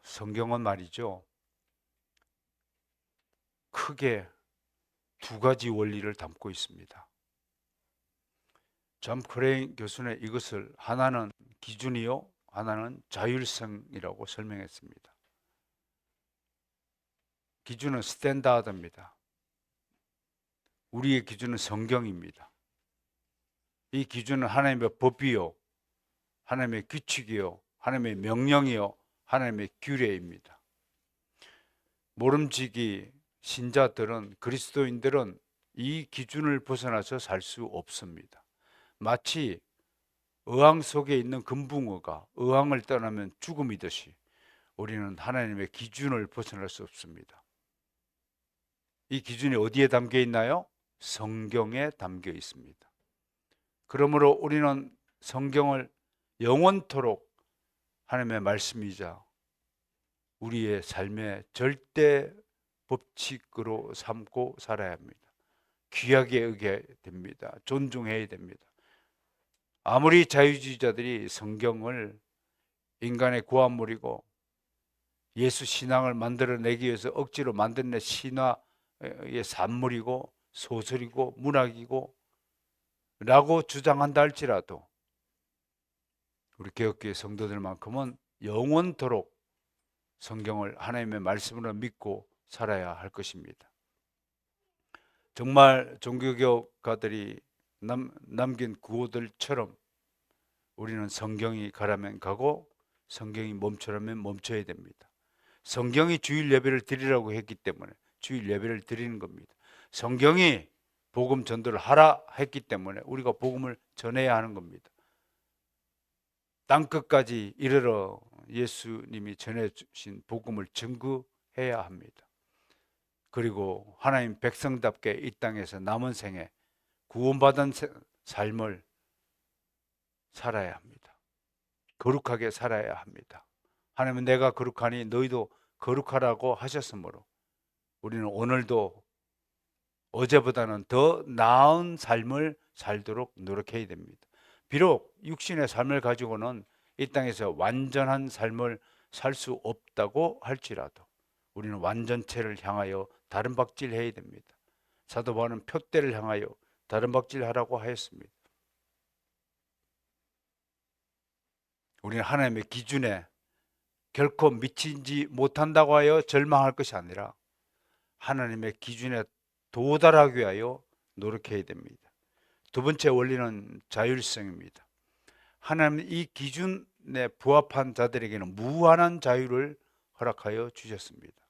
성경은 말이죠. 크게 두 가지 원리를 담고 있습니다. 존 크레인 교수는 이것을 하나는 기준이요, 하나는 자율성이라고 설명했습니다. 기준은 스탠다드입니다. 우리의 기준은 성경입니다. 이 기준은 하나님의 법이요, 하나님의 규칙이요, 하나님의 명령이요, 하나님의 규례입니다. 모름지기 신자들은, 그리스도인들은 이 기준을 벗어나서 살 수 없습니다. 마치 어항 속에 있는 금붕어가 어항을 떠나면 죽음이듯이 우리는 하나님의 기준을 벗어날 수 없습니다. 이 기준이 어디에 담겨 있나요? 성경에 담겨 있습니다. 그러므로 우리는 성경을 영원토록 하나님의 말씀이자 우리의 삶의 절대 법칙으로 삼고 살아야 합니다. 귀하게 여겨야 됩니다. 존중해야 됩니다. 아무리 자유주의자들이 성경을 인간의 구원물이고 예수 신앙을 만들어내기 위해서 억지로 만들어낸 신화의 산물이고 소설이고 문학이고 라고 주장한다 할지라도 우리 개혁교회 성도들만큼은 영원토록 성경을 하나님의 말씀으로 믿고 살아야 할 것입니다. 정말 종교개혁가들이 남긴 구호들처럼 우리는 성경이 가라면 가고 성경이 멈추라면 멈춰야 됩니다. 성경이 주일 예배를 드리라고 했기 때문에 주일 예배를 드리는 겁니다. 성경이 복음 전도를 하라 했기 때문에 우리가 복음을 전해야 하는 겁니다. 땅끝까지 이르러 예수님이 전해주신 복음을 증거해야 합니다. 그리고 하나님 백성답게 이 땅에서 남은 생에 구원받은 삶을 살아야 합니다. 거룩하게 살아야 합니다. 하나님은 내가 거룩하니 너희도 거룩하라고 하셨으므로 우리는 오늘도 어제보다는 더 나은 삶을 살도록 노력해야 됩니다. 비록 육신의 삶을 가지고는 이 땅에서 완전한 삶을 살 수 없다고 할지라도 우리는 완전체를 향하여 다른 박질해야 됩니다. 사도 바울은 표대를 향하여 다른 박질하라고 하였습니다. 우리는 하나님의 기준에 결코 미치지 못한다고 하여 절망할 것이 아니라 하나님의 기준에 도달하기 위하여 노력해야 됩니다. 두 번째 원리는 자율성입니다. 하나님은 이 기준에 부합한 자들에게는 무한한 자유를 허락하여 주셨습니다.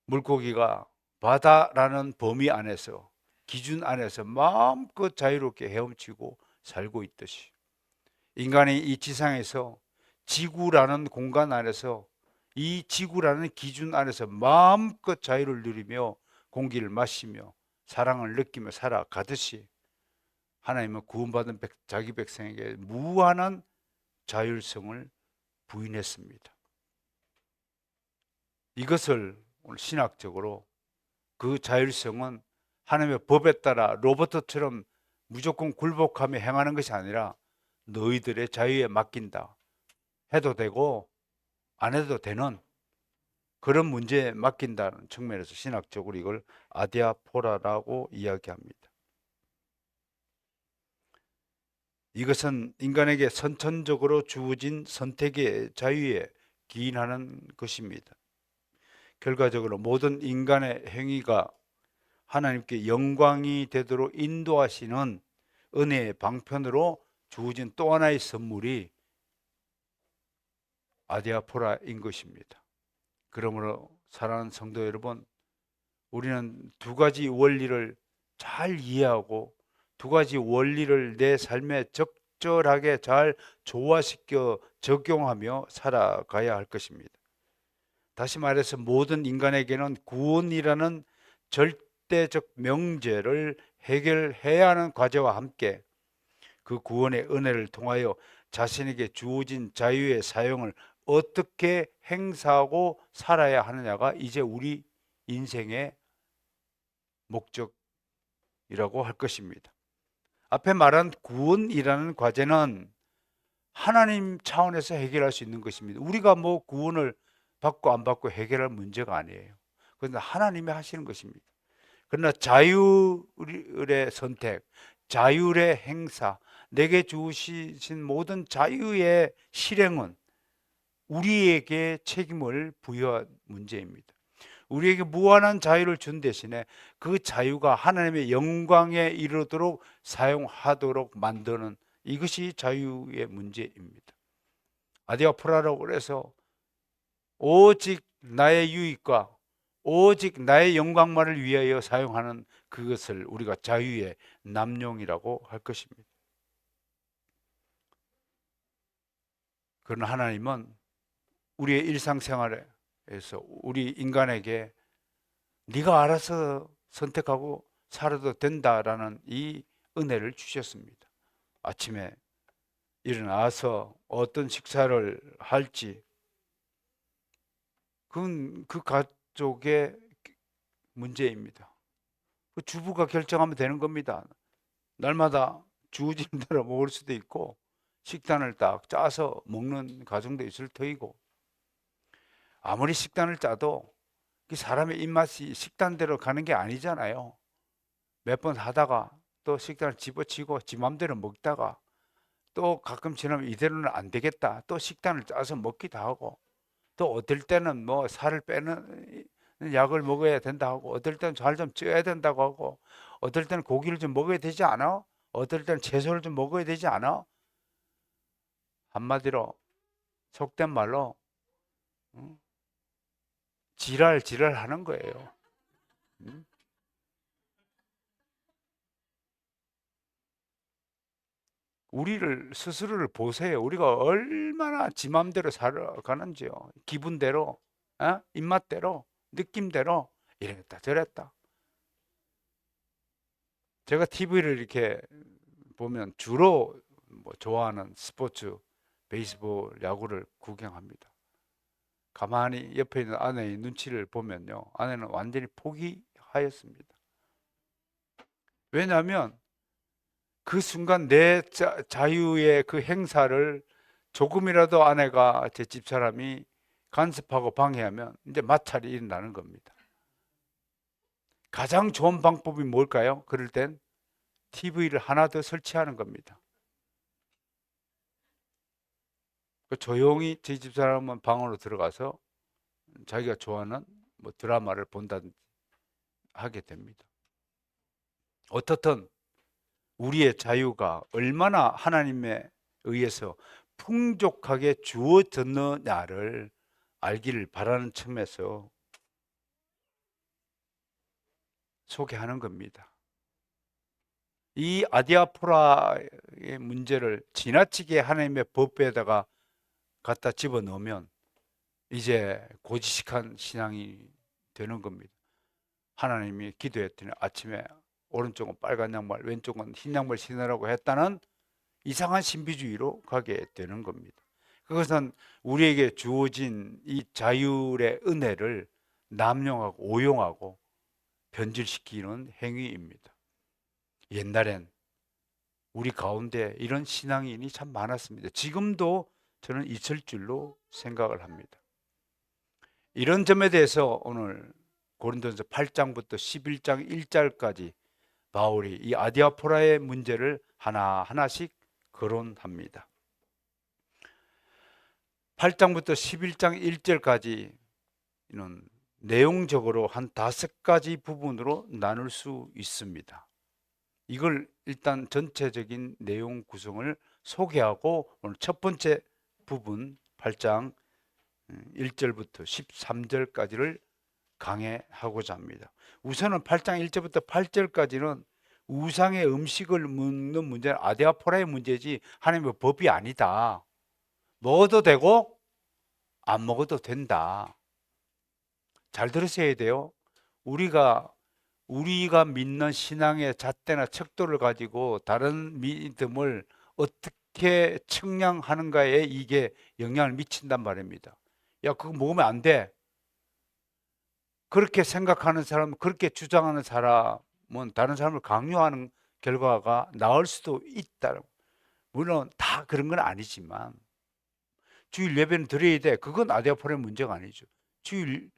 물고기가 바다라는 범위 안에서, 기준 안에서 마음껏 자유롭게 헤엄치고 살고 있듯이 인간이 이 지상에서 지구라는 공간 안에서, 이 지구라는 기준 안에서 마음껏 자유를 누리며 공기를 마시며 사랑을 느끼며 살아가듯이 하나님은 구원받은 자기 백성에게 무한한 자율성을 부인했습니다. 이것을 오늘 신학적으로 그 자율성은 하나님의 법에 따라 로봇처럼 무조건 굴복하며 행하는 것이 아니라 너희들의 자유에 맡긴다. 해도 되고 안 해도 되는 그런 문제에 맡긴다는 측면에서 신학적으로 이걸 아디아포라라고 이야기합니다. 이것은 인간에게 선천적으로 주어진 선택의 자유에 기인하는 것입니다. 결과적으로 모든 인간의 행위가 하나님께 영광이 되도록 인도하시는 은혜의 방편으로 주어진 또 하나의 선물이 아디아포라인 것입니다. 그러므로 사랑하는 성도 여러분, 우리는 두 가지 원리를 잘 이해하고 두 가지 원리를 내 삶에 적절하게 잘 조화시켜 적용하며 살아가야 할 것입니다. 다시 말해서 모든 인간에게는 구원이라는 절대적 명제를 해결해야 하는 과제와 함께 그 구원의 은혜를 통하여 자신에게 주어진 자유의 사용을 어떻게 행사하고 살아야 하느냐가 이제 우리 인생의 목적이라고 할 것입니다. 앞에 말한 구원이라는 과제는 하나님 차원에서 해결할 수 있는 것입니다. 우리가 뭐 구원을 받고 안 받고 해결할 문제가 아니에요. 그런데 하나님이 하시는 것입니다. 그러나 자율의 선택, 자율의 행사, 내게 주신 모든 자유의 실행은 우리에게 책임을 부여한 문제입니다. 우리에게 무한한 자유를 준 대신에 그 자유가 하나님의 영광에 이르도록 사용하도록 만드는, 이것이 자유의 문제입니다. 아디아프라라고 해서 오직 나의 유익과 오직 나의 영광만을 위하여 사용하는 그것을 우리가 자유의 남용이라고 할 것입니다. 그러나 하나님은 우리의 일상생활에서 우리 인간에게 네가 알아서 선택하고 살아도 된다라는 이 은혜를 주셨습니다. 아침에 일어나서 어떤 식사를 할지 그건 그 가족의 문제입니다. 그 주부가 결정하면 되는 겁니다. 날마다 주어진 대로 먹을 수도 있고 식단을 딱 짜서 먹는 가정도 있을 터이고, 아무리 식단을 짜도 그 사람의 입맛이 식단대로 가는 게 아니잖아요. 몇 번 하다가 또 식단을 집어치고 지 맘대로 먹다가 또 가끔 지나면 이대로는 안 되겠다, 또 식단을 짜서 먹기도 하고, 또 어떨 때는 뭐 살을 빼는 약을 먹어야 된다 하고, 어떨 때는 살 좀 쪄야 된다고 하고, 어떨 때는 고기를 좀 먹어야 되지 않아? 어떨 때는 채소를 좀 먹어야 되지 않아? 한마디로 속된 말로 지랄 하는 거예요. 음? 우리를 스스로를 보세요. 우리가 얼마나 지 맘대로 살아가는지요. 기분대로, 입맛대로, 느낌대로 이랬다 저랬다. 제가 TV를 이렇게 보면 주로 뭐 좋아하는 스포츠, 베이스볼, 야구를 구경합니다. 가만히 옆에 있는 아내의 눈치를 보면요, 아내는 완전히 포기하였습니다. 왜냐하면 그 순간 내 자유의 그 행사를 조금이라도 아내가, 제 집사람이 간섭하고 방해하면 이제 마찰이 일어나는 겁니다. 가장 좋은 방법이 뭘까요? 그럴 땐 TV를 하나 더 설치하는 겁니다. 조용히 제 집사람은 방으로 들어가서 자기가 좋아하는 뭐 드라마를 본다든지 하게 됩니다. 어떻든 우리의 자유가 얼마나 하나님에 의해서 풍족하게 주어졌느냐를 알기를 바라는 첨에서 소개하는 겁니다. 이 아디아포라의 문제를 지나치게 하나님의 법에다가 갖다 집어넣으면 이제 고지식한 신앙이 되는 겁니다. 하나님이 기도했더니 아침에 오른쪽은 빨간 양말, 왼쪽은 흰 양말 신으라고 했다는 이상한 신비주의로 가게 되는 겁니다. 그것은 우리에게 주어진 이 자율의 은혜를 남용하고 오용하고 변질시키는 행위입니다. 옛날엔 우리 가운데 이런 신앙인이 참 많았습니다. 지금도 저는 있을 줄로 생각을 합니다. 이런 점에 대해서 오늘 고린도전서 8장부터 11장 1절까지 바울이 이 아디아포라의 문제를 하나하나씩 거론합니다. 8장부터 11장 1절까지는 내용적으로 한 5가지 부분으로 나눌 수 있습니다. 이걸 일단 전체적인 내용 구성을 소개하고 오늘 첫 번째 부분 8장 1절부터 13절까지를 강해하고자 합니다. 우선은 8장 1절부터 8절까지는 우상의 음식을 먹는 문제는 아디아포라의 문제지 하나님의 법이 아니다. 먹어도 되고 안 먹어도 된다. 잘 들으셔야 돼요. 우리가 믿는 신앙의 잣대나 척도를 가지고 다른 믿음을 어떻게 측량하는가에 이게 영향을 미친단 말입니다. 야, 그거 먹으면 안 돼. 그렇게 생각하는 사람, 그렇게 주장하는 사람은 다른 사람을 강요하는 결과가 나을 수도 있다. 물론 다 그런 건 아니지만 주일 예배는 드려야 돼. 그건 아디아폴의 문제가 아니죠. 주일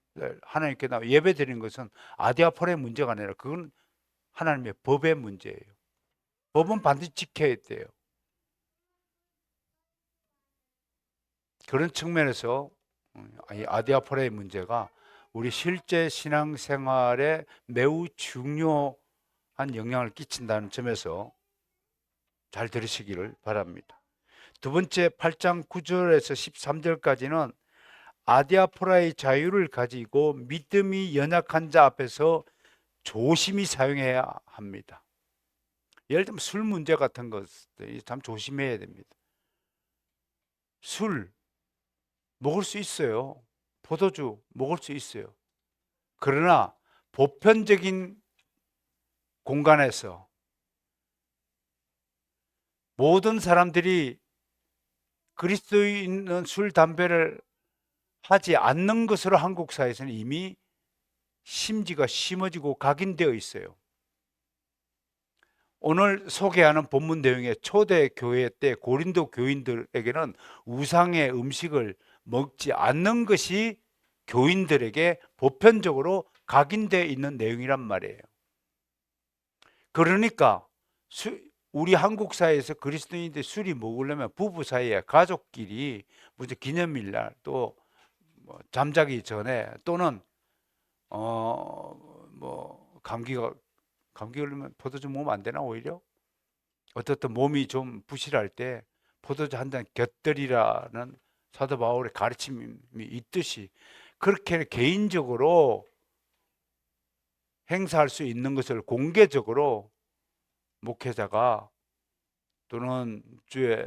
하나님께 나 예배 드리는 것은 아디아폴의 문제가 아니라 그건 하나님의 법의 문제예요. 법은 반드시 지켜야 돼요. 그런 측면에서 이 아디아폴의 문제가 우리 실제 신앙생활에 매우 중요한 영향을 끼친다는 점에서 잘 들으시기를 바랍니다. 두 번째 8장 9절에서 13절까지는 아디아포라의 자유를 가지고 믿음이 연약한 자 앞에서 조심히 사용해야 합니다. 예를 들면 술 문제 같은 것들 참 조심해야 됩니다. 술 먹을 수 있어요. 포도주 먹을 수 있어요. 그러나 보편적인 공간에서 모든 사람들이 그리스도인은 술, 담배를 하지 않는 것으로 한국 사회에서는 이미 심지가 심어지고 각인되어 있어요. 오늘 소개하는 본문 내용의 초대 교회 때 고린도 교인들에게는 우상의 음식을 먹지 않는 것이 교인들에게 보편적으로 각인되어 있는 내용이란 말이에요. 그러니까 우리 한국 사회에서 그리스도인들 술이 먹으려면 부부 사이에 가족끼리 무슨 기념일날 또 뭐 잠자기 전에 또는 뭐 감기 걸리면 포도주 먹으면 안 되나 오히려? 어떻든 몸이 좀 부실할 때 포도주 한 잔 곁들이라는 사도 바울의 가르침이 있듯이 그렇게 개인적으로 행사할 수 있는 것을 공개적으로 목회자가 또는 주의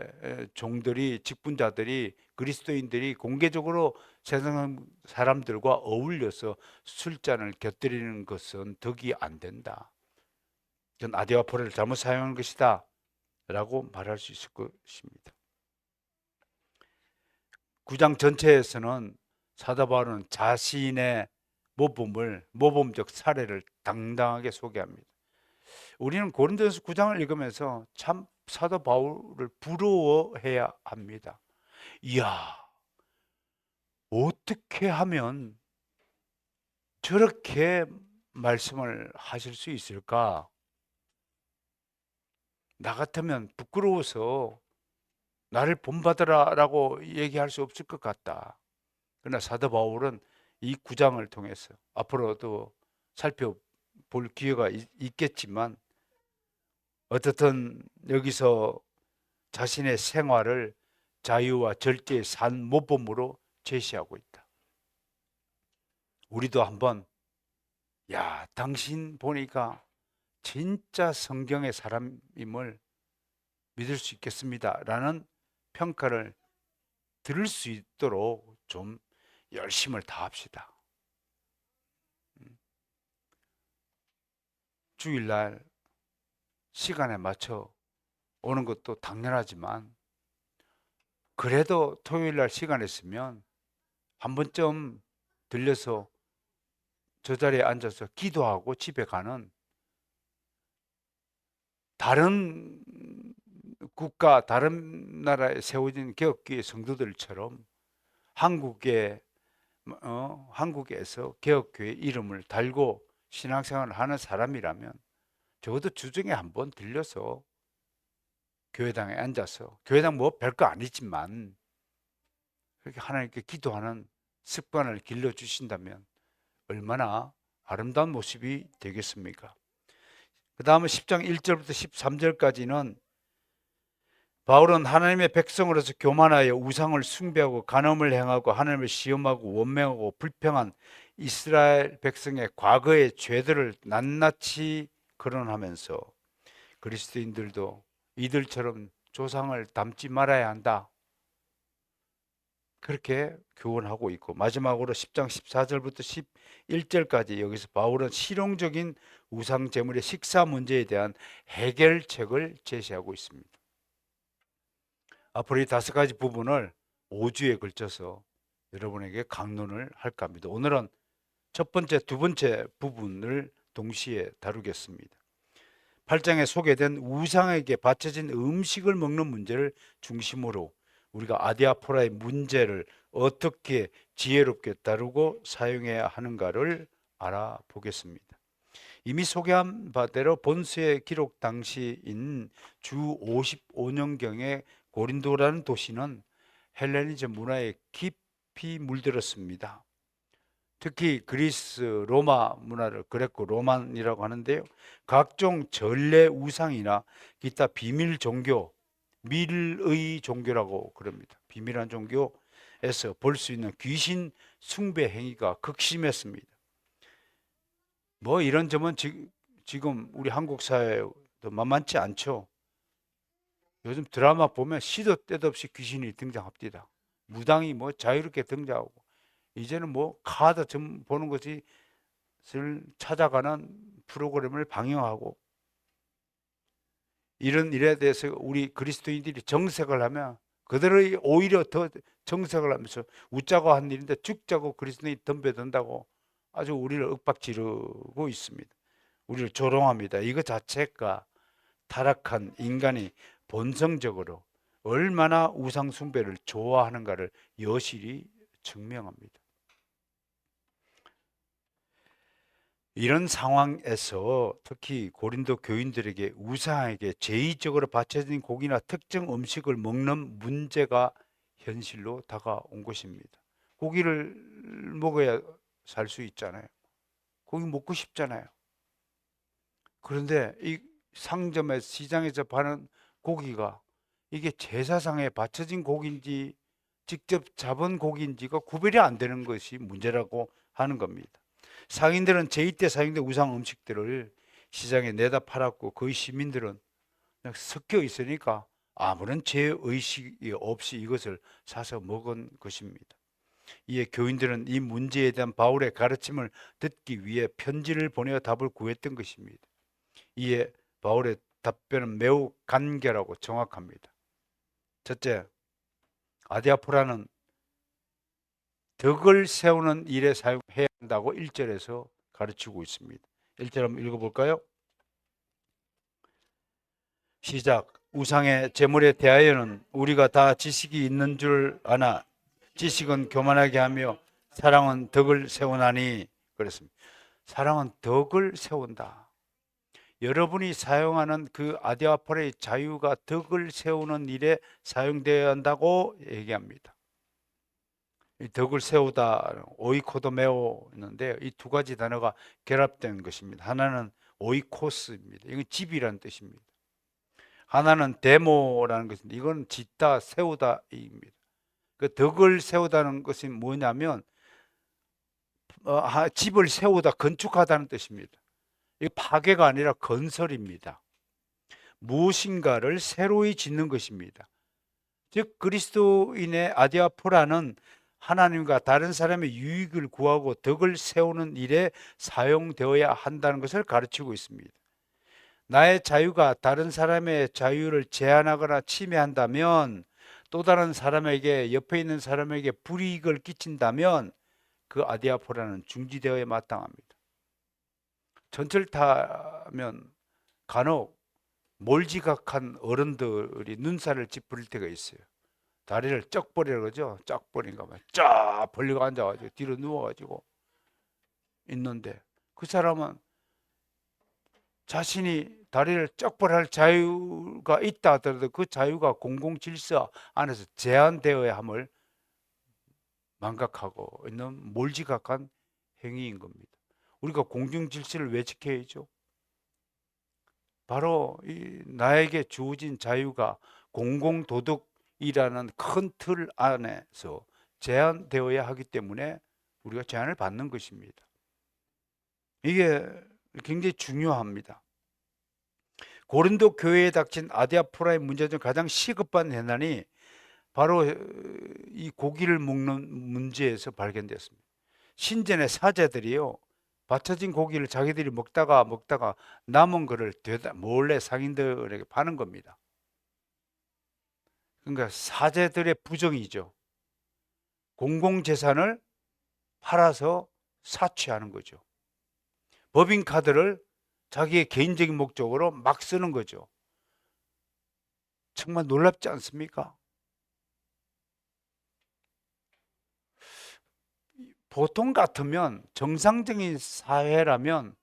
종들이 직분자들이 그리스도인들이 공개적으로 세상 사람들과 어울려서 술잔을 곁들이는 것은 덕이 안 된다. 이건 아디아포레를 잘못 사용한 것이다 라고 말할 수 있을 것입니다. 9장 전체에서는 사도 바울은 자신의 모범적 사례를 당당하게 소개합니다. 우리는 고린도전서 9장을 읽으면서 참 사도 바울을 부러워해야 합니다. 이야, 어떻게 하면 저렇게 말씀을 하실 수 있을까? 나 같으면 부끄러워서 나를 본받으라라고 얘기할 수 없을 것 같다. 그러나 사도 바울은 이 9장을 통해서 앞으로도 살펴볼 기회가 있겠지만 어떻든 여기서 자신의 생활을 자유와 절제의 산 모범으로 제시하고 있다. 우리도 한번 야, 당신 보니까 진짜 성경의 사람임을 믿을 수 있겠습니다 라는 평가를 들을 수 있도록 좀 열심을 다합시다. 주일날 시간에 맞춰 오는 것도 당연하지만 그래도 토요일날 시간 있으면 한 번쯤 들려서 저 자리에 앉아서 기도하고 집에 가는 다른 국가, 다른 나라에 세워진 개혁교회 성도들처럼 한국에서 개혁교회 이름을 달고 신앙생활을 하는 사람이라면 적어도 주중에 한번 들려서 교회당에 앉아서 교회당 뭐 별거 아니지만 그렇게 하나님께 기도하는 습관을 길러주신다면 얼마나 아름다운 모습이 되겠습니까? 그 다음은 10장 1절부터 13절까지는 바울은 하나님의 백성으로서 교만하여 우상을 숭배하고 간음을 행하고 하나님을 시험하고 원망하고 불평한 이스라엘 백성의 과거의 죄들을 낱낱이 거론하면서 그리스도인들도 이들처럼 조상을 닮지 말아야 한다. 그렇게 교훈하고 있고 마지막으로 10장 14절부터 11절까지 여기서 바울은 실용적인 우상 제물의 식사 문제에 대한 해결책을 제시하고 있습니다. 앞으로 이 5가지 부분을 5주에 걸쳐서 여러분에게 강론을 할까 합니다. 오늘은 첫 번째, 두 번째 부분을 동시에 다루겠습니다. 8장에 소개된 우상에게 바쳐진 음식을 먹는 문제를 중심으로 우리가 아디아포라의 문제를 어떻게 지혜롭게 다루고 사용해야 하는가를 알아보겠습니다. 이미 소개한 바대로 본서의 기록 당시인 주 55년경에 고린도라는 도시는 헬레니즘 문화에 깊이 물들었습니다. 특히 그리스 로마 문화를 그레코 로만이라고 하는데요. 각종 전래 우상이나 기타 비밀 종교, 밀의 종교라고 그럽니다. 비밀한 종교에서 볼 수 있는 귀신 숭배 행위가 극심했습니다. 뭐 이런 점은 지금 우리 한국 사회도 만만치 않죠. 요즘 드라마 보면 시도 때도 없이 귀신이 등장합니다. 무당이 뭐 자유롭게 등장하고, 이제는 뭐 카드 점 보는 것을 찾아가는 프로그램을 방영하고, 이런 일에 대해서 우리 그리스도인들이 정색을 하면 그들의 오히려 더 정색을 하면서 웃자고 한 일인데 죽자고 그리스도인이 덤벼든다고 아주 우리를 윽박지르고 있습니다. 우리를 조롱합니다. 이거 자체가 타락한 인간이 본성적으로 얼마나 우상 숭배를 좋아하는가를 여실히 증명합니다. 이런 상황에서 특히 고린도 교인들에게 우상에게 제의적으로 바쳐진 고기나 특정 음식을 먹는 문제가 현실로 다가온 것입니다. 고기를 먹어야 살 수 있잖아요. 고기 먹고 싶잖아요. 그런데 이 상점에 시장에서 파는 고기가 이게 제사상에 바쳐진 고기인지 직접 잡은 고기인지가 구별이 안 되는 것이 문제라고 하는 겁니다. 상인들은 제2 때 사용된 우상 음식들을 시장에 내다 팔았고 거의 시민들은 그냥 섞여 있으니까 아무런 죄의식이 없이 이것을 사서 먹은 것입니다. 이에 교인들은 이 문제에 대한 바울의 가르침을 듣기 위해 편지를 보내어 답을 구했던 것입니다. 이에 바울의 답변은 매우 간결하고 정확합니다. 첫째, 아디아포라는 덕을 세우는 일에 사용해야 한다고 1절에서 가르치고 있습니다. 1절 한번 읽어볼까요? 시작. 우상의 제물에 대하여는 우리가 다 지식이 있는 줄 아나 지식은 교만하게 하며 사랑은 덕을 세우나니 그랬습니다. 사랑은 덕을 세운다. 여러분이 사용하는 그 아디아포라의 자유가 덕을 세우는 일에 사용되어야 한다고 얘기합니다. 이 덕을 세우다, 오이코도메오 있는데 이 두 가지 단어가 결합된 것입니다. 하나는 오이코스입니다. 이건 집이라는 뜻입니다. 하나는 데모라는 것인데 이건 짓다, 세우다입니다. 그 덕을 세우다는 것이 뭐냐면 집을 세우다, 건축하다는 뜻입니다. 이 파괴가 아니라 건설입니다. 무엇인가를 새로이 짓는 것입니다. 즉 그리스도인의 아디아포라는 하나님과 다른 사람의 유익을 구하고 덕을 세우는 일에 사용되어야 한다는 것을 가르치고 있습니다. 나의 자유가 다른 사람의 자유를 제한하거나 침해한다면, 또 다른 사람에게, 옆에 있는 사람에게 불이익을 끼친다면 그 아디아포라는 중지되어야 마땅합니다. 전철 타면 간혹 몰지각한 어른들이 눈살을 찌푸릴 때가 있어요. 다리를 쩍 벌리라고 그러죠. 쩍 벌린가 봐요. 쫙 벌리고 앉아가지고 뒤로 누워가지고 있는데 그 사람은 자신이 다리를 쩍 벌할 자유가 있다 하더라도 그 자유가 공공질서 안에서 제한되어야 함을 망각하고 있는 몰지각한 행위인 겁니다. 우리가 공중질서를 왜 지켜야죠? 바로 이 나에게 주어진 자유가 공공도덕이라는 큰 틀 안에서 제한되어야 하기 때문에 우리가 제한을 받는 것입니다. 이게 굉장히 중요합니다. 고린도 교회에 닥친 아디아포라의 문제 중 가장 시급한 해난이 바로 이 고기를 먹는 문제에서 발견됐습니다. 신전의 사제들이요, 바쳐진 고기를 자기들이 먹다가 남은 거를 몰래 상인들에게 파는 겁니다. 그러니까 사제들의 부정이죠. 공공재산을 팔아서 사취하는 거죠. 법인카드를 자기의 개인적인 목적으로 막 쓰는 거죠. 정말 놀랍지 않습니까? 보통 같으면, 정상적인 사회라면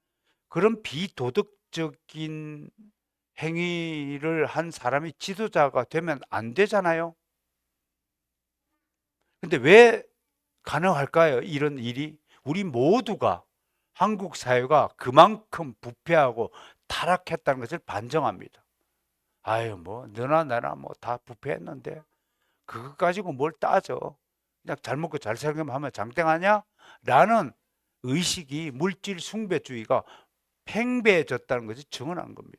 그런 비도덕적인 행위를 한 사람이 지도자가 되면 안 되잖아요. 근데 왜 가능할까요? 이런 일이. 우리 모두가, 한국 사회가 그만큼 부패하고 타락했다는 것을 반증합니다. 아유, 뭐 너나 나나 뭐 다 부패했는데 그거 가지고 뭘 따져. 그냥 잘 먹고 잘 살기만 하면 장땡하냐? 라는 의식이, 물질 숭배주의가 팽배해졌다는 것이 증언한 겁니다.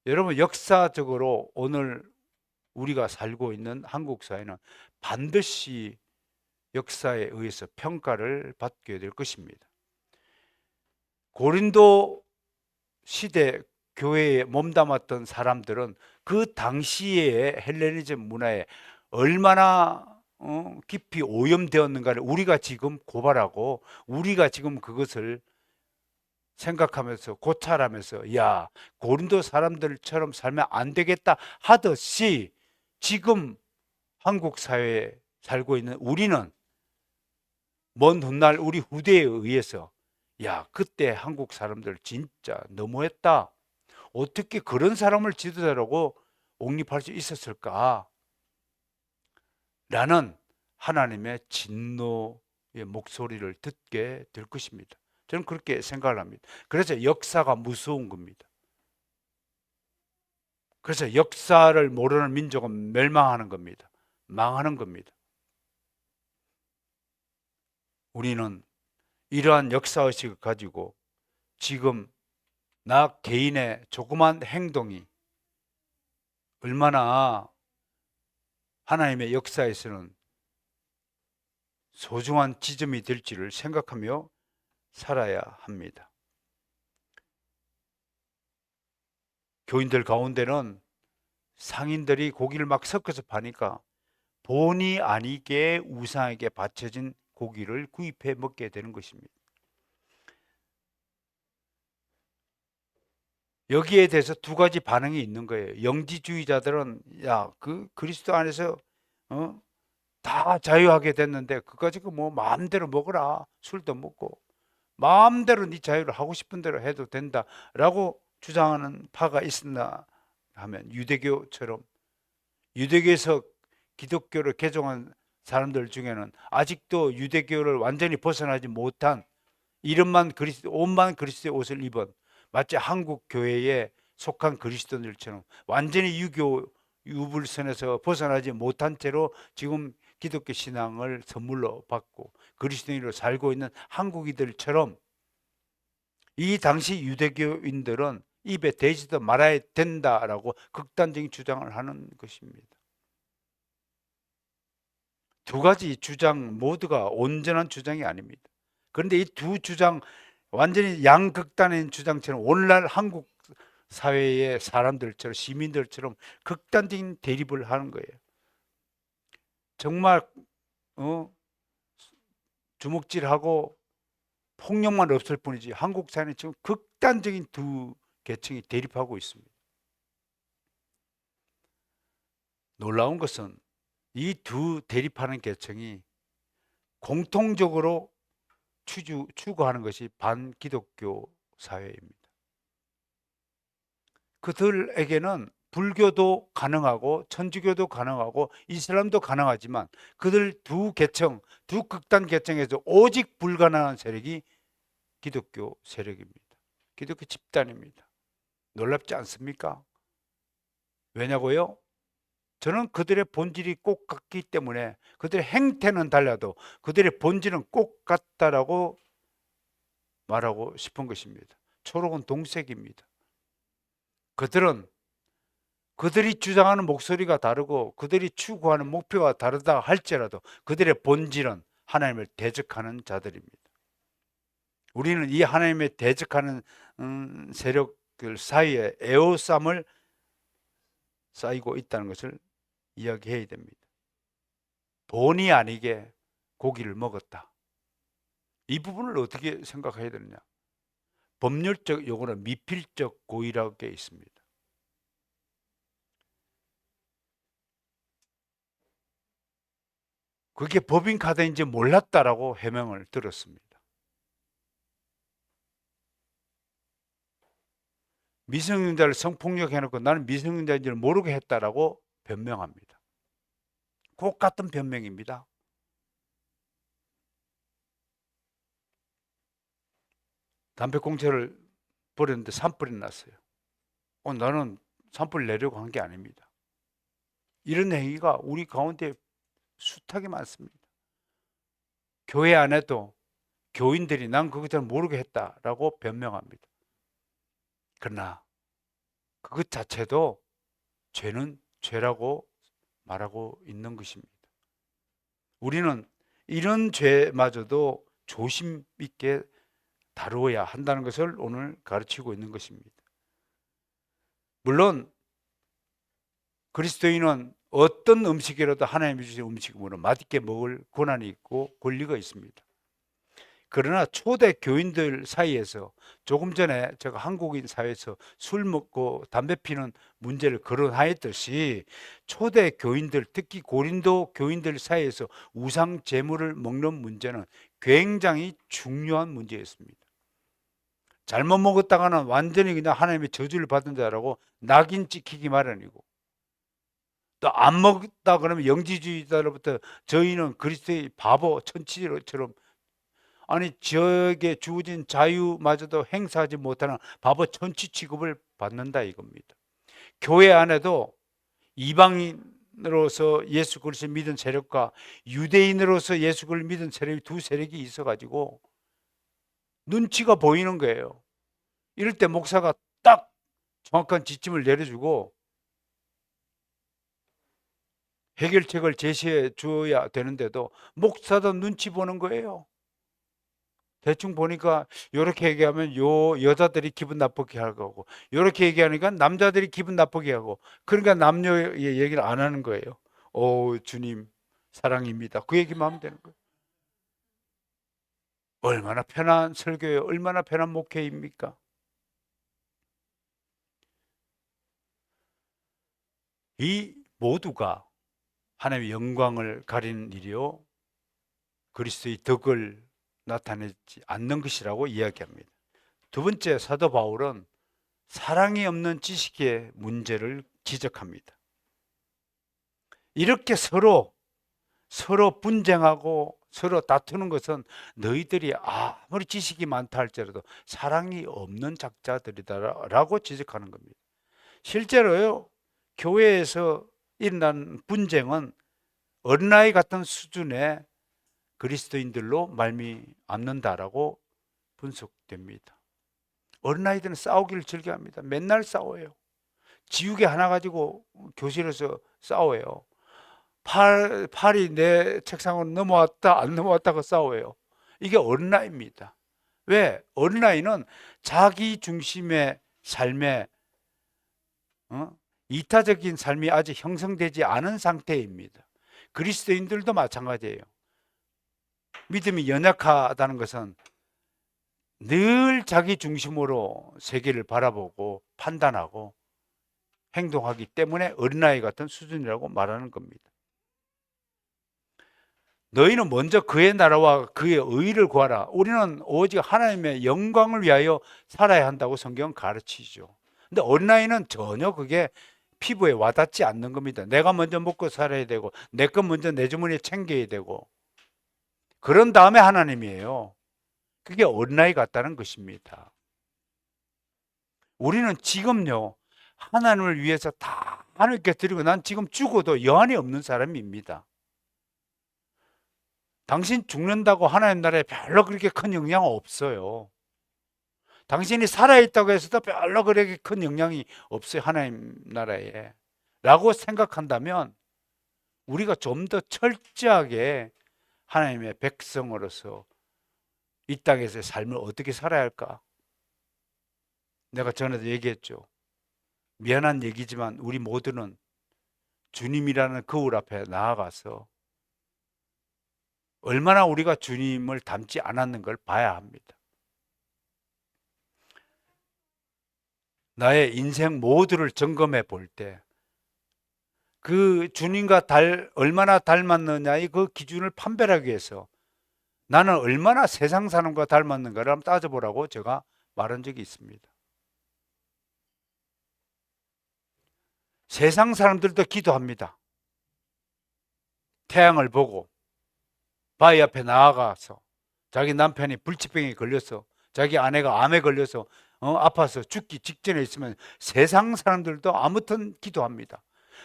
여러분, 역사적으로 오늘 우리가 살고 있는 한국 사회는 반드시 역사에 의해서 평가를 받게 될 것입니다. 고린도 시대 교회에 몸담았던 사람들은 그 당시의 헬레니즘 문화에 얼마나 깊이 오염되었는가를 우리가 지금 고발하고, 우리가 지금 그것을 생각하면서 고찰하면서, 야, 고린도 사람들처럼 살면 안 되겠다 하듯이, 지금 한국 사회에 살고 있는 우리는 먼 훗날 우리 후대에 의해서, 야, 그때 한국 사람들 진짜 너무했다, 어떻게 그런 사람을 지도자라고 옹립할 수 있었을까? 라는 하나님의 진노의 목소리를 듣게 될 것입니다. 저는 그렇게 생각을 합니다. 그래서 역사가 무서운 겁니다. 그래서 역사를 모르는 민족은 멸망하는 겁니다. 망하는 겁니다. 우리는 이러한 역사의식을 가지고 지금 나 개인의 조그만 행동이 얼마나 하나님의 역사에서는 소중한 지점이 될지를 생각하며 살아야 합니다. 교인들 가운데는 상인들이 고기를 막 섞어서 파니까 본의 아니게 우상에게 바쳐진 고기를 구입해 먹게 되는 것입니다. 여기에 대해서 두 가지 반응이 있는 거예요. 영지주의자들은, 야, 그 그리스도 안에서 다 자유하게 됐는데 그거 가지고 뭐 마음대로 먹어라, 술도 먹고 마음대로 네 자유를 하고 싶은 대로 해도 된다라고 주장하는 파가 있었나 하면, 유대교처럼, 유대교에서 기독교를 개종한 사람들 중에는 아직도 유대교를 완전히 벗어나지 못한, 이름만 그리스도, 옷만 그리스도의 옷을 입은, 마치 한국 교회에 속한 그리스도인들처럼 완전히 유교 유불선에서 벗어나지 못한 채로 지금 기독교 신앙을 선물로 받고 그리스도인으로 살고 있는 한국인들처럼, 이 당시 유대교인들은 입에 대지도 말아야 된다라고 극단적인 주장을 하는 것입니다. 두 가지 주장 모두가 온전한 주장이 아닙니다. 그런데 이 두 주장, 완전히 양극단의 주장처럼 오늘날 한국 사회의 사람들처럼, 시민들처럼 극단적인 대립을 하는 거예요. 정말 주먹질하고 폭력만 없을 뿐이지 한국 사회는 지금 극단적인 두 계층이 대립하고 있습니다. 놀라운 것은 이 두 대립하는 계층이 공통적으로 추구하는 것이 반기독교 사회입니다. 그들에게는 불교도 가능하고 천주교도 가능하고 이슬람도 가능하지만, 그들 두 계층, 두 극단 계층에서 오직 불가능한 세력이 기독교 세력입니다. 기독교 집단입니다. 놀랍지 않습니까? 왜냐고요? 저는 그들의 본질이 꼭 같기 때문에, 그들의 행태는 달라도 그들의 본질은 꼭 같다라고 말하고 싶은 것입니다. 초록은 동색입니다. 그들이 주장하는 목소리가 다르고 그들이 추구하는 목표가 다르다 할지라도 그들의 본질은 하나님을 대적하는 자들입니다. 우리는 이 하나님의 대적하는 세력들 사이에 에워싸움을 쌓이고 있다는 것을 이야기해야 됩니다. 본의 아니게 고기를 먹었다. 이 부분을 어떻게 생각해야 되느냐? 법률적 용어는 미필적 고의라고 되어 있습니다. 그게 법인카드인지 몰랐다라고 해명을 들었습니다. 미성년자를 성폭력해놓고 나는 미성년자인지를 모르게 했다라고 변명합니다. 꼭 같은 변명입니다. 담배꽁초를 버렸는데 산불이 났어요. 나는 산불 내려고 한 게 아닙니다. 이런 행위가 우리 가운데 숱하게 많습니다. 교회 안에도 교인들이 난 그것 잘 모르게 했다라고 변명합니다. 그러나 그것 자체도 죄는 죄라고 말하고 있는 것입니다. 우리는 이런 죄마저도 조심 있게 다루어야 한다는 것을 오늘 가르치고 있는 것입니다. 물론 그리스도인은 어떤 음식이라도 하나님이 주신 음식으로 맛있게 먹을 권한이 있고 권리가 있습니다. 그러나 초대 교인들 사이에서 조금 전에 제가 한국인 사회에서 술 먹고 담배 피는 문제를 거론하였듯이 초대 교인들, 특히 고린도 교인들 사이에서 우상 제물을 먹는 문제는 굉장히 중요한 문제였습니다. 잘못 먹었다가는 완전히 그냥 하나님의 저주를 받은 자라고 낙인 찍히기 마련이고, 또 안 먹다 그러면 영지주의자로부터 저희는 그리스도의 바보 천치처럼, 아니 저에게 주어진 자유마저도 행사하지 못하는 바보 천치 취급을 받는다 이겁니다. 교회 안에도 이방인으로서 예수 그리스도를 믿은 세력과 유대인으로서 예수 그리스도를 믿은 세력이 두 세력이 있어가지고 눈치가 보이는 거예요. 이럴 때 목사가 딱 정확한 지침을 내려주고 해결책을 제시해 주어야 되는데도 목사도 눈치 보는 거예요. 대충 보니까 이렇게 얘기하면 요 여자들이 기분 나쁘게 하고, 이렇게 얘기하니까 남자들이 기분 나쁘게 하고, 그러니까 남녀의 얘기를 안 하는 거예요. 오 주님 사랑입니다, 그 얘기만 하면 되는 거예요. 얼마나 편한 설교예요. 얼마나 편한 목회입니까? 이 모두가 하나님의 영광을 가리는 일이요 그리스도의 덕을 나타내지 않는 것이라고 이야기합니다. 두 번째, 사도 바울은 사랑이 없는 지식의 문제를 지적합니다. 이렇게 서로 분쟁하고 서로 다투는 것은 너희들이 아무리 지식이 많다 할지라도 사랑이 없는 작자들이다라고 지적하는 겁니다. 실제로요, 교회에서 일어난 분쟁은 어린아이 같은 수준의 그리스도인들로 말미암는다라고 분석됩니다. 어린아이들은 싸우기를 즐겨합니다. 맨날 싸워요. 지우개 하나 가지고 교실에서 싸워요. 팔이 내 책상으로 넘어왔다 안 넘어왔다고 싸워요. 이게 어린아이입니다. 왜? 어린아이는 자기 중심의 삶에 이타적인 삶이 아직 형성되지 않은 상태입니다. 그리스도인들도 마찬가지예요. 믿음이 연약하다는 것은 늘 자기 중심으로 세계를 바라보고 판단하고 행동하기 때문에 어린아이 같은 수준이라고 말하는 겁니다. 너희는 먼저 그의 나라와 그의 의를 구하라. 우리는 오직 하나님의 영광을 위하여 살아야 한다고 성경은 가르치죠. 근데 어린아이는 전혀 그게 피부에 와닿지 않는 겁니다. 내가 먼저 먹고 살아야 되고 내 것 먼저 내 주머니에 챙겨야 되고 그런 다음에 하나님이에요. 그게 어린아이 같다는 것입니다. 우리는 지금요 하나님을 위해서 다 하나님께 드리고 난 지금 죽어도 여한이 없는 사람입니다. 당신 죽는다고 하나님 나라에 별로 그렇게 큰 영향 없어요. 당신이 살아있다고 해서도 별로 그렇게 큰 영향이 없어요, 하나님 나라에. 라고 생각한다면 우리가 좀 더 철저하게 하나님의 백성으로서 이 땅에서의 삶을 어떻게 살아야 할까? 내가 전에도 얘기했죠. 미안한 얘기지만 우리 모두는 주님이라는 거울 앞에 나아가서 얼마나 우리가 주님을 닮지 않았는 걸 봐야 합니다. 나의 인생 모두를 점검해 볼 때 그 주님과 얼마나 닮았느냐의 그 기준을 판별하기 위해서 나는 얼마나 세상 사람과 닮았는가를 한번 따져보라고 제가 말한 적이 있습니다. 세상 사람들도 기도합니다. 태양을 보고 바위 앞에 나아가서 자기 남편이 불치병에 걸려서 자기 아내가 암에 걸려서 아파서 죽기 직전에 있으면 세상 사람들도 아무튼 기도합니다.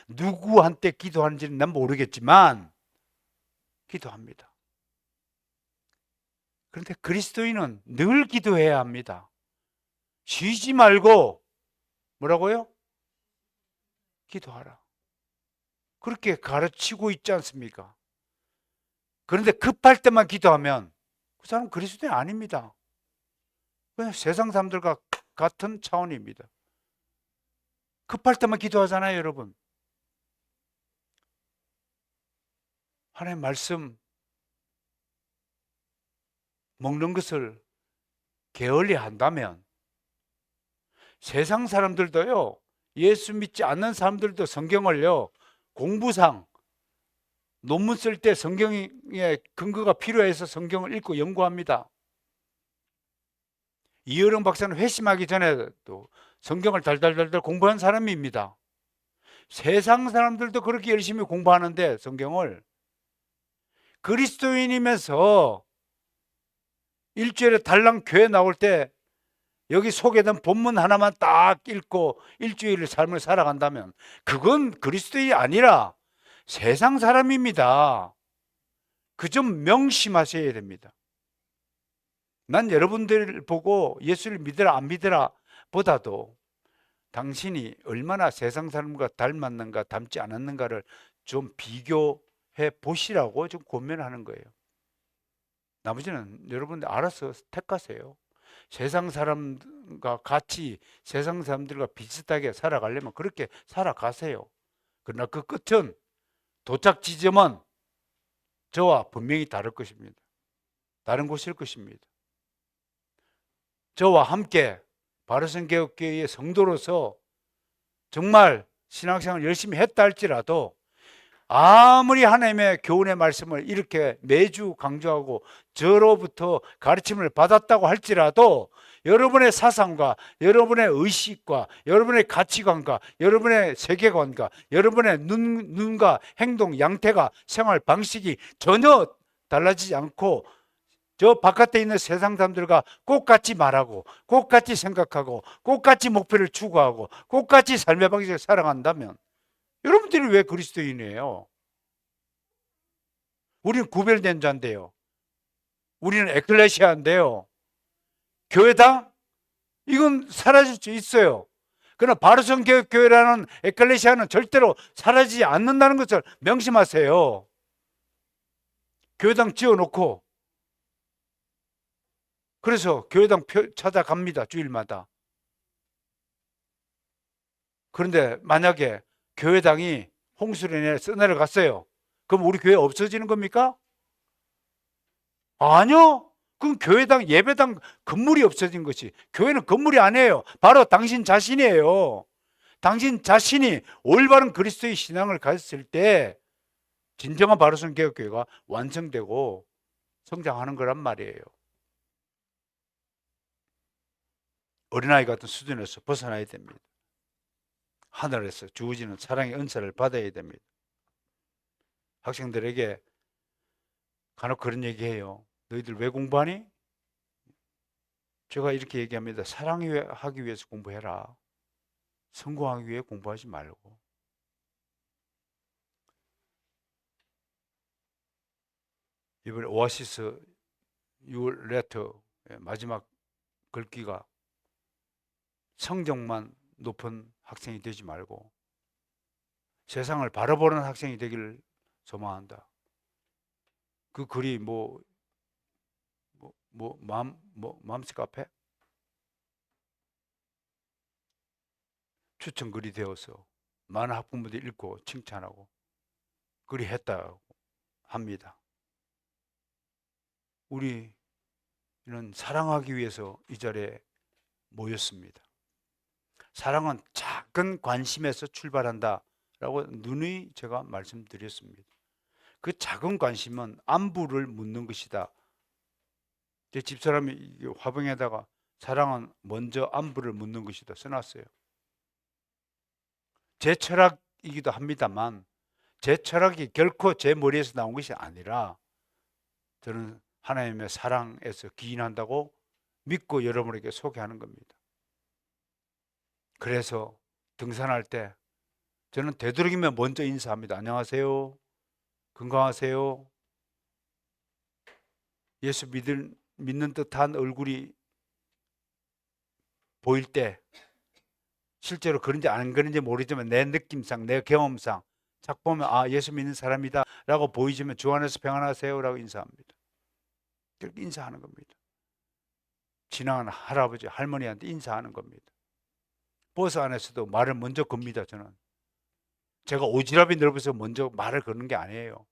누구한테 기도하는지는 난 모르겠지만 기도합니다. 그런데 그리스도인은 늘 기도해야 합니다. 쉬지 말고 뭐라고요? 기도하라. 그렇게 가르치고 있지 않습니까? 그런데 급할 때만 기도하면 그 사람은 그리스도인이 아닙니다. 그냥 세상 사람들과 같은 차원입니다. 급할 때만 기도하잖아요, 여러분. 하나님 말씀 먹는 것을 게을리 한다면 세상 사람들도요, 예수 믿지 않는 사람들도 성경을요, 공부상 논문 쓸 때 성경의 근거가 필요해서 성경을 읽고 연구합니다. 이어령 박사는 회심하기 전에 또 성경을 달달달달 공부한 사람입니다. 세상 사람들도 그렇게 열심히 공부하는데 성경을 그리스도인이면서 일주일에 달랑 교회 나올 때 여기 소개된 본문 하나만 딱 읽고 일주일의 삶을 살아간다면 그건 그리스도인이 아니라 세상 사람입니다. 그 점 명심하셔야 됩니다. 난 여러분들 보고 예수를 믿으라 안 믿으라 보다도 당신이 얼마나 세상 사람과 닮았는가 닮지 않았는가를 좀 비교해 보시라고 좀 권면하는 거예요. 나머지는 여러분들 알아서 택하세요. 세상 사람과 같이 세상 사람들과 비슷하게 살아가려면 그렇게 살아가세요. 그러나 그 끝은 도착 지점은 저와 분명히 다를 것입니다. 다른 곳일 것입니다. 저와 함께 바르선개혁교회의 성도로서 정말 신앙생활을 열심히 했다 할지라도 아무리 하나님의 교훈의 말씀을 이렇게 매주 강조하고 저로부터 가르침을 받았다고 할지라도 여러분의 사상과 여러분의 의식과 여러분의 가치관과 여러분의 세계관과 여러분의 눈과 행동, 양태가 생활 방식이 전혀 달라지지 않고 저 바깥에 있는 세상 사람들과 똑같이 말하고 똑같이 생각하고 똑같이 목표를 추구하고 똑같이 삶의 방식을 살아간다면 여러분들이 왜 그리스도인이에요? 우리는 구별된 자인데요. 우리는 에클레시아인데요. 교회당? 이건 사라질 수 있어요. 그러나 바르선교회라는 에클레시아는 절대로 사라지지 않는다는 것을 명심하세요. 교회당 지어놓고 그래서 교회당 찾아갑니다. 주일마다. 그런데 만약에 교회당이 홍수로 인해 써내려갔어요. 그럼 우리 교회 없어지는 겁니까? 아니요. 그럼 교회당, 예배당 건물이 없어진 것이. 교회는 건물이 아니에요. 바로 당신 자신이에요. 당신 자신이 올바른 그리스도의 신앙을 가졌을 때 진정한 바로선 개혁교회가 완성되고 성장하는 거란 말이에요. 어린아이 같은 수준에서 벗어나야 됩니다. 하늘에서 주어지는 사랑의 은사를 받아야 됩니다. 학생들에게 간혹 그런 얘기해요. 너희들 왜 공부하니? 제가 이렇게 얘기합니다. 사랑하기 위해서 공부해라. 성공하기 위해 공부하지 말고. 이번에 오아시스 6월 레터 마지막 글귀가 성적만 높은 학생이 되지 말고 세상을 바라보는 학생이 되기를 소망한다. 그 글이 맘스 카페 추천 글이 되어서 많은 학부모들이 읽고 칭찬하고 글이 했다고 합니다. 우리는 사랑하기 위해서 이 자리에 모였습니다. 사랑은 작은 관심에서 출발한다라고 누누이 제가 말씀드렸습니다. 그 작은 관심은 안부를 묻는 것이다. 제 집사람이 화병에다가 사랑은 먼저 안부를 묻는 것이다 써놨어요. 제 철학이기도 합니다만 제 철학이 결코 제 머리에서 나온 것이 아니라 저는 하나님의 사랑에서 기인한다고 믿고 여러분에게 소개하는 겁니다. 그래서 등산할 때 저는 되도록이면 먼저 인사합니다. 안녕하세요. 건강하세요. 예수 믿는 듯한 얼굴이 보일 때 실제로 그런지 안 그런지 모르지만 내 느낌상 내 경험상 딱 보면 아 예수 믿는 사람이다 라고 보이지만 주 안에서 평안하세요 라고 인사합니다. 그렇게 인사하는 겁니다. 지나가는 할아버지 할머니한테 인사하는 겁니다. 버스 안에서도 말을 먼저 겁니다. 저는 제가 오지랖이 넓어서 먼저 말을 거는 게 아니에요.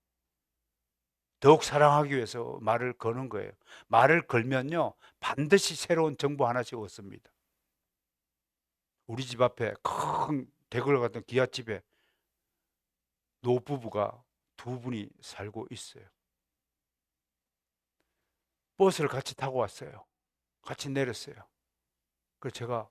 더욱 사랑하기 위해서 말을 거는 거예요. 말을 걸면요 반드시 새로운 정보 하나씩 얻습니다. 우리 집 앞에 큰 대걸 같은 기아집에 노부부가 두 분이 살고 있어요. 버스를 같이 타고 왔어요. 같이 내렸어요. 그래서 제가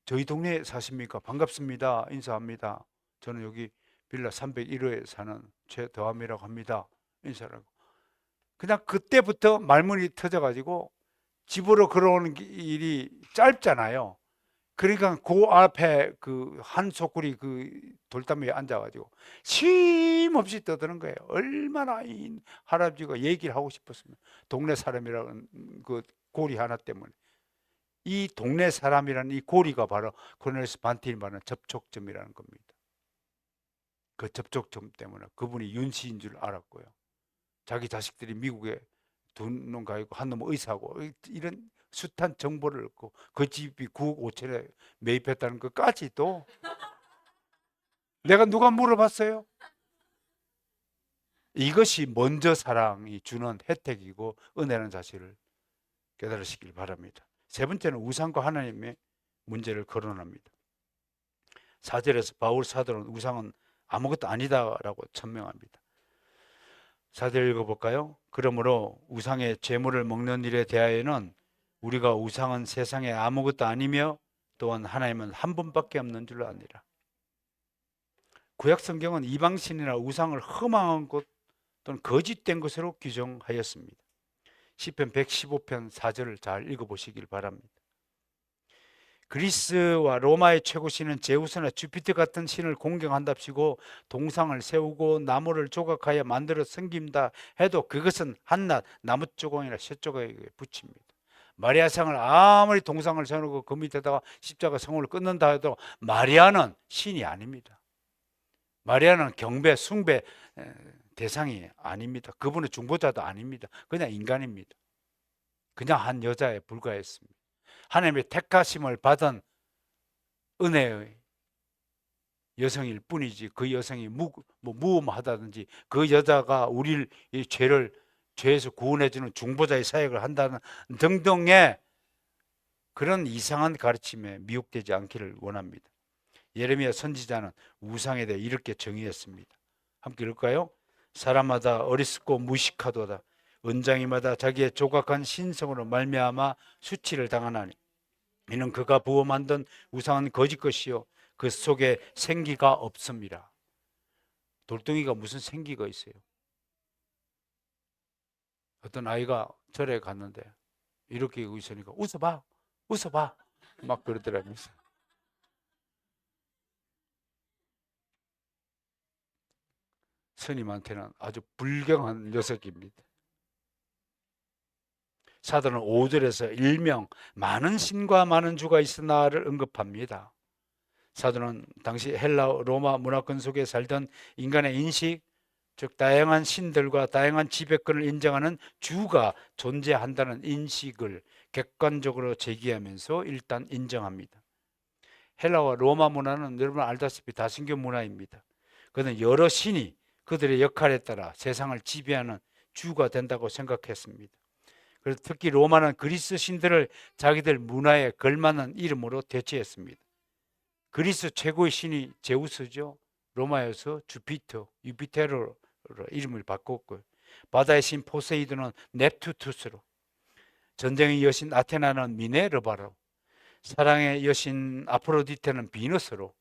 저희 동네에 사십니까? 반갑습니다. 인사합니다. 저는 여기 빌라 301호에 사는 최더함이라고 합니다. 인사를 하고 그냥 그때부터 말문이 터져가지고 집으로 걸어오는 길이 짧잖아요. 그러니까 그 앞에 그 한 소쿠리 그 돌담 위에 앉아가지고 쉼 없이 떠드는 거예요. 얼마나 이 할아버지가 얘기를 하고 싶었으면 동네 사람이라는 그 고리 하나 때문에 이 동네 사람이라는 이 고리가 바로 코넬리우스 반티니 말하는 접촉점이라는 겁니다. 그 접촉점 때문에 그분이 윤씨인 줄 알았고요. 자기 자식들이 미국에 두 놈 가 있고 한 놈은 의사고 이런 숱한 정보를 얻고 그 집이 9억 5천에 매입했다는 것까지도 내가 누가 물어봤어요? 이것이 먼저 사랑이 주는 혜택이고 은혜라는 사실을 깨달으시길 바랍니다. 세 번째는 우상과 하나님의 문제를 거론합니다. 4절에서 바울 사도는 우상은 아무것도 아니다라고 천명합니다. 4절 읽어볼까요? 그러므로 우상의 제물을 먹는 일에 대하여는 우리가 우상은 세상에 아무것도 아니며 또한 하나님은 한 분밖에 없는 줄로 아니라. 구약 성경은 이방신이나 우상을 흠앙한 것 또는 거짓된 것으로 규정하였습니다. 시편 115편 4절을 잘 읽어보시길 바랍니다. 그리스와 로마의 최고 신은 제우스나 주피터 같은 신을 공경한답시고 동상을 세우고 나무를 조각하여 만들어 섬긴다 해도 그것은 한낱 나무조각이나 쇠조각에 붙입니다. 마리아상을 아무리 동상을 세우고 그 밑에다가 십자가 성을 끊는다 해도 마리아는 신이 아닙니다. 마리아는 경배, 숭배 대상이 아닙니다. 그분은 중보자도 아닙니다. 그냥 인간입니다. 그냥 한 여자에 불과했습니다. 하나님의 택하심을 받은 은혜의 여성일 뿐이지 그 여성이 무엄하다든지 그 여자가 우리를 이 죄에서 구원해주는 중보자의 사역을 한다는 등등의 그런 이상한 가르침에 미혹되지 않기를 원합니다. 예레미야 선지자는 우상에 대해 이렇게 정의했습니다. 함께 읽을까요? 사람마다 어리석고 무식하도다. 은장이마다 자기의 조각한 신성으로 말미암아 수치를 당하나니 이는 그가 부어 만든 우상은 거짓 것이요 그 속에 생기가 없습니다. 돌덩이가 무슨 생기가 있어요? 어떤 아이가 절에 갔는데 이렇게 있으니까 웃어봐 웃어봐 막 그러더라고요. 스님한테는 아주 불경한 녀석입니다. 사도는 5절에서 일명 많은 신과 많은 주가 있으나를 언급합니다. 사도는 당시 헬라 로마 문화권 속에 살던 인간의 인식, 즉 다양한 신들과 다양한 지배권을 인정하는 주가 존재한다는 인식을 객관적으로 제기하면서 일단 인정합니다. 헬라와 로마 문화는 여러분 알다시피 다신교 문화입니다. 그는 여러 신이 그들의 역할에 따라 세상을 지배하는 주가 된다고 생각했습니다. 그래서 특히 로마는 그리스 신들을 자기들 문화에 걸맞는 이름으로 대체했습니다. 그리스 최고의 신이 제우스죠. 로마에서 주피터, 유피테르로 이름을 바꿨고요. 바다의 신 포세이돈은 넵투투스로, 전쟁의 여신 아테나는 미네르바로, 사랑의 여신 아프로디테는 비너스로,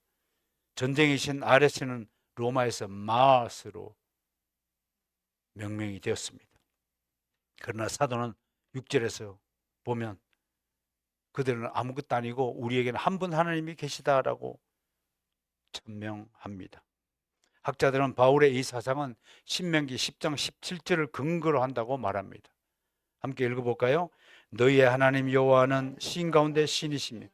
전쟁의 신 아레스는 로마에서 마스로 명명이 되었습니다. 그러나 사도는 6절에서 보면 그들은 아무것도 아니고 우리에게는 한 분 하나님이 계시다라고 천명합니다. 학자들은 바울의 이 사상은 신명기 10장 17절을 근거로 한다고 말합니다. 함께 읽어볼까요? 너희의 하나님 여호와는 신 가운데 신이시며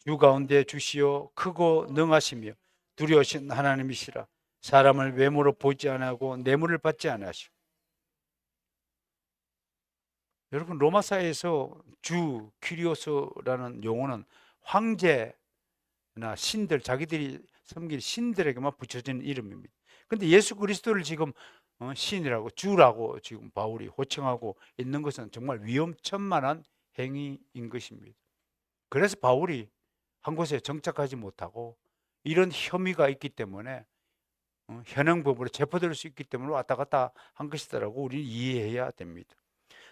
주 가운데 주시오 크고 능하시며 두려우신 하나님이시라. 사람을 외모로 보지 아니하고 뇌물을 받지 아니하시고. 여러분, 로마사에서 주 퀴리오스라는 용어는 황제나 신들, 자기들이 섬길 신들에게만 붙여진 이름입니다. 근데 예수 그리스도를 지금 신이라고, 주라고 지금 바울이 호칭하고 있는 것은 정말 위험천만한 행위인 것입니다. 그래서 바울이 한 곳에 정착하지 못하고 이런 혐의가 있기 때문에 현행법으로 체포될 수 있기 때문에 왔다 갔다 한 것이다라고 우리는 이해해야 됩니다.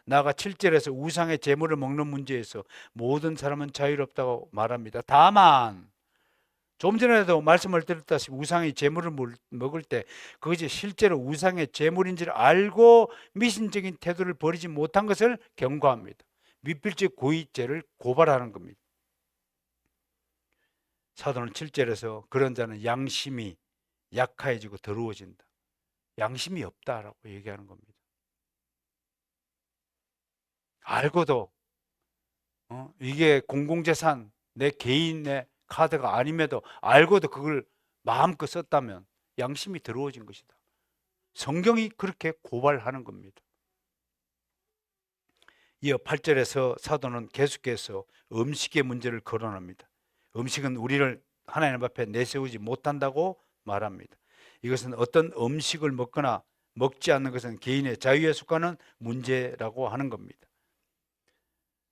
나아가 7절에서 우상의 제물을 먹는 문제에서 모든 사람은 자유롭다고 말합니다. 다만 좀 전에도 말씀을 드렸다시피 우상의 제물을 먹을 때 그것이 실제로 우상의 제물인 줄 알고 미신적인 태도를 버리지 못한 것을 경고합니다. 미필적 고의죄를 고발하는 겁니다. 사도는 7절에서 그런 자는 양심이 약해지고 더러워진다. 양심이 없다라고 얘기하는 겁니다. 알고도 이게 공공재산, 내 개인의 카드가 아님에도 알고도 그걸 마음껏 썼다면 양심이 더러워진 것이다. 성경이 그렇게 고발하는 겁니다. 이어 8절에서 사도는 계속해서 음식의 문제를 거론합니다. 음식은 우리를 하나님 앞에 내세우지 못한다고 말합니다. 이것은 어떤 음식을 먹거나 먹지 않는 것은 개인의 자유에 속하는 문제라고 하는 겁니다.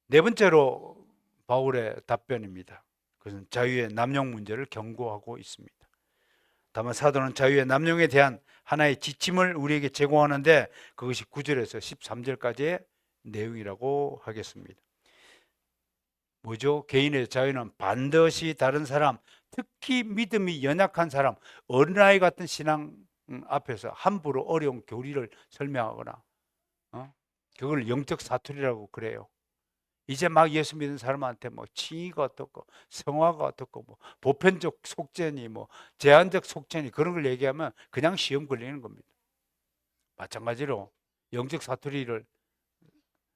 네 번째로 바울의 답변입니다. 그것은 자유의 남용 문제를 경고하고 있습니다. 다만 사도는 자유의 남용에 대한 하나의 지침을 우리에게 제공하는데 그것이 9절에서 13절까지의 내용이라고 하겠습니다. 뭐죠? 개인의 자유는 반드시 다른 사람, 특히 믿음이 연약한 사람, 어린아이 같은 신앙 앞에서 함부로 어려운 교리를 설명하거나 그걸 영적 사투리라고 그래요. 이제 막 예수 믿는 사람한테 뭐 칭의가 어떻고 성화가 어떻고 뭐 보편적 속죄니 뭐 제한적 속죄니 그런 걸 얘기하면 그냥 시험 걸리는 겁니다. 마찬가지로 영적 사투리를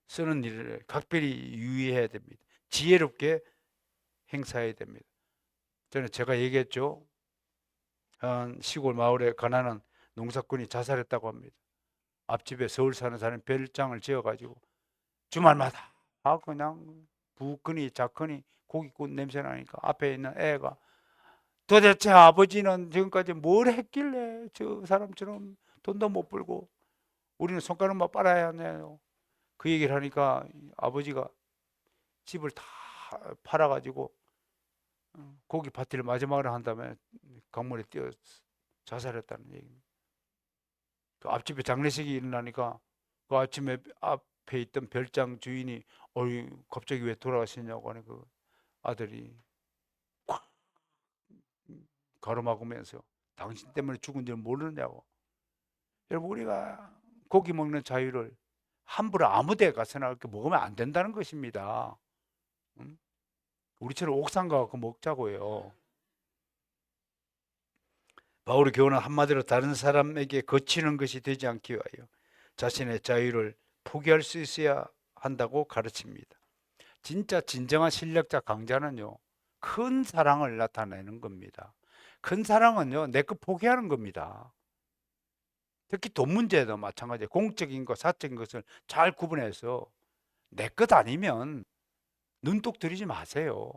쓰는 일을 각별히 유의해야 됩니다. 지혜롭게 행사해야 됩니다. 저는 제가 얘기했죠. 한 시골 마을에 가난한 농사꾼이 자살했다고 합니다. 앞집에 서울 사는 사람이 별장을 지어가지고 주말마다 그냥 부엌거니 작거니 고깃국 냄새 나니까 앞에 있는 애가 도대체 아버지는 지금까지 뭘 했길래 저 사람처럼 돈도 못 벌고 우리는 손가락만 빨아야 하네요. 그 얘기를 하니까 아버지가 집을 다 팔아가지고 고기 파티를 마지막으로 한 다음에 강물에 뛰어 자살했다는 얘기입니다. 그 앞집에 장례식이 일어나니까 그 아침에 앞에 있던 별장 주인이 어이 갑자기 왜 돌아가시냐고 하니 그 아들이 콱 가로막으면서 당신 때문에 죽은 줄 모르느냐고. 여러분 우리가 고기 먹는 자유를 함부로 아무 데 가서나 이렇게 먹으면 안 된다는 것입니다. 우리처럼 옥상 가서 먹자고요. 바울의 교훈은 한마디로 다른 사람에게 거치는 것이 되지 않기 위하여 자신의 자유를 포기할 수 있어야 한다고 가르칩니다. 진짜 진정한 실력자 강자는요, 큰 사랑을 나타내는 겁니다. 큰 사랑은요, 내 것 포기하는 겁니다. 특히 돈 문제도 마찬가지예요. 공적인 것, 사적인 것을 잘 구분해서 내 것 아니면 눈독 들이지 마세요.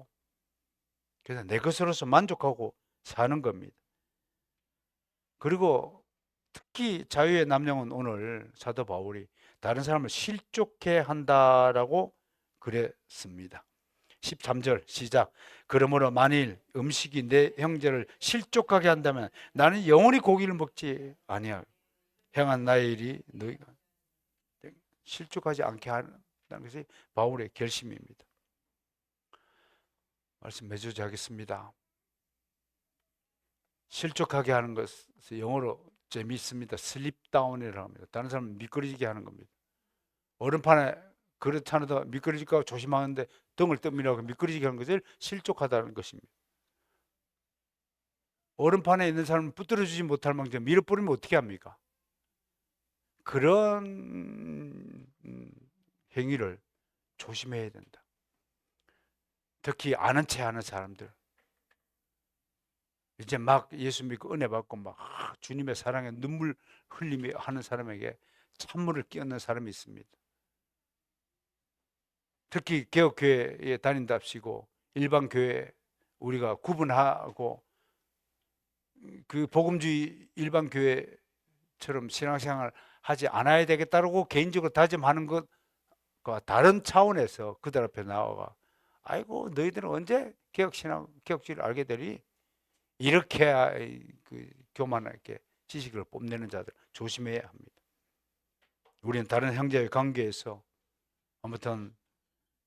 그래서 내 것으로서 만족하고 사는 겁니다. 그리고 특히 자유의 남용은 오늘 사도 바울이 다른 사람을 실족해 한다라고 그랬습니다. 13절 시작. 그러므로 만일 음식이 내 형제를 실족하게 한다면 나는 영원히 고기를 먹지 아니야. 행한 나의 일이 너희가 실족하지 않게 하는 것이 바울의 결심입니다. 말씀 맺어져 하겠습니다. 실족하게 하는 것은 영어로 재미있습니다. 슬립다운이라고 합니다. 다른 사람을 미끄러지게 하는 겁니다. 얼음판에 그릇 하나도 미끄러질까 조심하는데 등을 떠밀라고 미끄러지게 하는 것을 실족하다는 것입니다. 얼음판에 있는 사람을 붙들어주지 못할 망정 밀어버리면 어떻게 합니까? 그런 행위를 조심해야 된다. 특히 아는 체 하는 사람들, 이제 막 예수 믿고 은혜 받고 막 주님의 사랑에 눈물 흘리며 하는 사람에게 찬물을 끼얹는 사람이 있습니다. 특히 개혁교회에 다닌답시고 일반 교회 우리가 구분하고 그 복음주의 일반 교회처럼 신앙생활 하지 않아야 되겠다고 개인적으로 다짐하는 것과 다른 차원에서 그들 앞에 나와가 아이고 너희들은 언제 개혁주의를 알게 되리? 이렇게 그 교만하게 지식을 뽐내는 자들 조심해야 합니다. 우리는 다른 형제의 관계에서 아무튼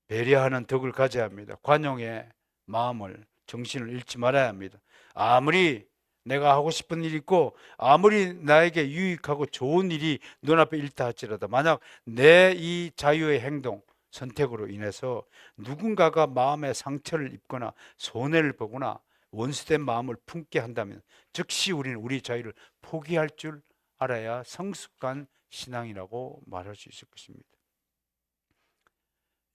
배려하는 덕을 가져야 합니다. 관용의 마음을 정신을 잃지 말아야 합니다. 아무리 내가 하고 싶은 일이 있고 아무리 나에게 유익하고 좋은 일이 눈앞에 있다 할지라도 만약 내 이 자유의 행동 선택으로 인해서 누군가가 마음에 상처를 입거나 손해를 보거나 원수된 마음을 품게 한다면 즉시 우리는 우리 자유를 포기할 줄 알아야 성숙한 신앙이라고 말할 수 있을 것입니다.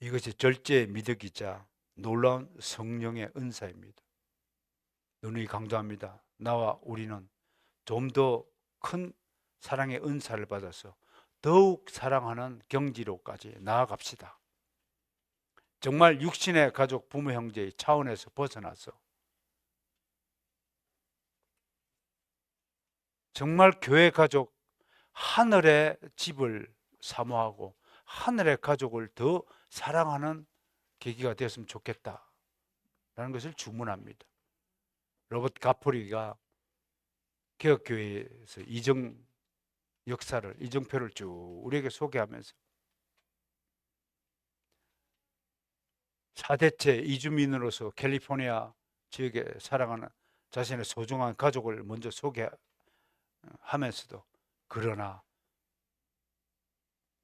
이것이 절제의 미덕이자 놀라운 성령의 은사입니다. 누누이 강조합니다. 나와 우리는 좀 더 큰 사랑의 은사를 받아서 더욱 사랑하는 경지로까지 나아갑시다. 정말 육신의 가족, 부모, 형제의 차원에서 벗어나서 정말 교회 가족, 하늘의 집을 사모하고 하늘의 가족을 더 사랑하는 계기가 되었으면 좋겠다라는 것을 주문합니다. 로버트 가포리가 개혁교회에서 이정표를 쭉 우리에게 소개하면서 4대째 이주민으로서 캘리포니아 지역에 살아가는 자신의 소중한 가족을 먼저 소개하면서도 그러나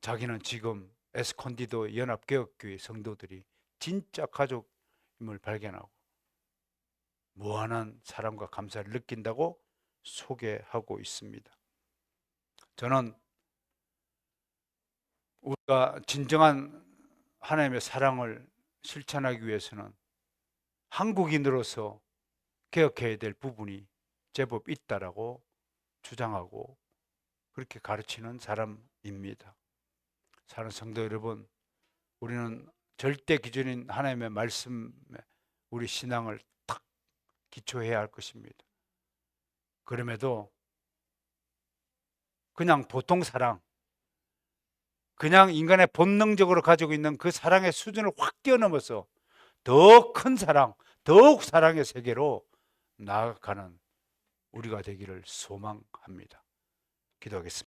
자기는 지금 에스콘디도 연합개혁교회 성도들이 진짜 가족임을 발견하고 무한한 사랑과 감사를 느낀다고 소개하고 있습니다. 저는 우리가 진정한 하나님의 사랑을 실천하기 위해서는 한국인으로서 개혁해야 될 부분이 제법 있다라고 주장하고 그렇게 가르치는 사람입니다. 사랑하는 성도 여러분, 우리는 절대 기준인 하나님의 말씀에 우리 신앙을 탁 기초해야 할 것입니다. 그럼에도 그냥 보통 사랑, 그냥 인간의 본능적으로 가지고 있는 그 사랑의 수준을 확 뛰어넘어서 더 큰 사랑, 더욱 사랑의 세계로 나아가는 우리가 되기를 소망합니다. 기도하겠습니다.